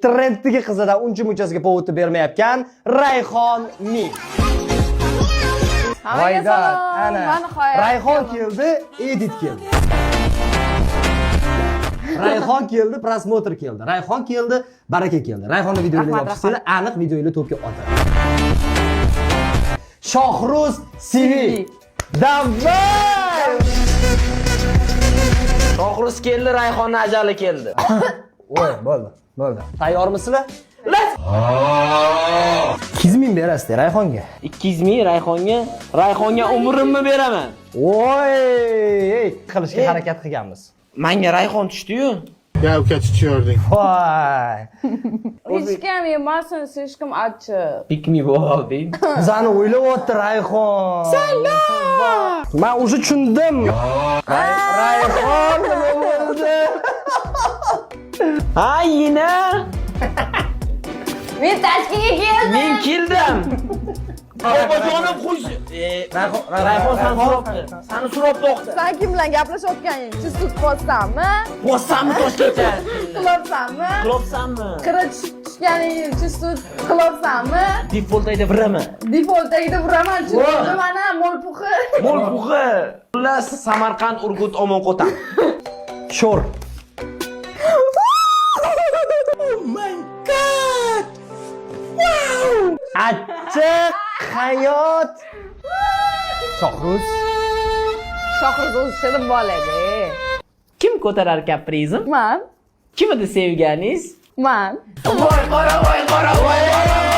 Trenddagi qizidan uncha-munchasiga povod bermayotgan Rayhon Ming. Voyda, ana. Rayhon keldi, edit keldi. Rayhon keldi, prosmotr keldi. Rayhon keldi, baraka keldi. Rayhonni videolarni yopishsizlar, aniq videolarni to'pga otadi. Shohruz CV. Davay! Shohruz keldi, Rayhonni ajali keldi. Voy, bo'ldi. Tayyormisizlar? 200 ming berasiz Rayhonga. 200 ming Rayhonga. Rayhonga umrimni beraman. Voy, qilishga harakat qilganmiz. Menga Rayhon tushdi-yu. Ya uka tushiyording. Voy. Hech kim yemasin, hech kim achchiq. Pikmi bo'ldi. Bizani o'ylayapti Rayhon. Salom. Men уже tushundim. Rayhon nima bo'ldi? Ha, yina. Men tashkilga keldim. Men keldim. Opajonim xush. Rayhon seni so'rab boqdi. Sen kim bilan gaplashayotganing? Chustut qolsanmi? Bosammi Toshkentda? Qilibsanmi? Qilibsanmi? Kira tushganing chustut qilibsanmi? Default ayda biraman. Defaultda uraman, chustut mana molpuxi. Molpuxi. Xullas Samarqand, Urgut, Omonqo'tan. Sho'r. Achchiq hayot. Shohruz. Shohruz o'zi shirin boladi. Kim ko'tarar kaprizm? Man. Kim edi sevganingiz? Man. Voy qora, voy qora, voy qora.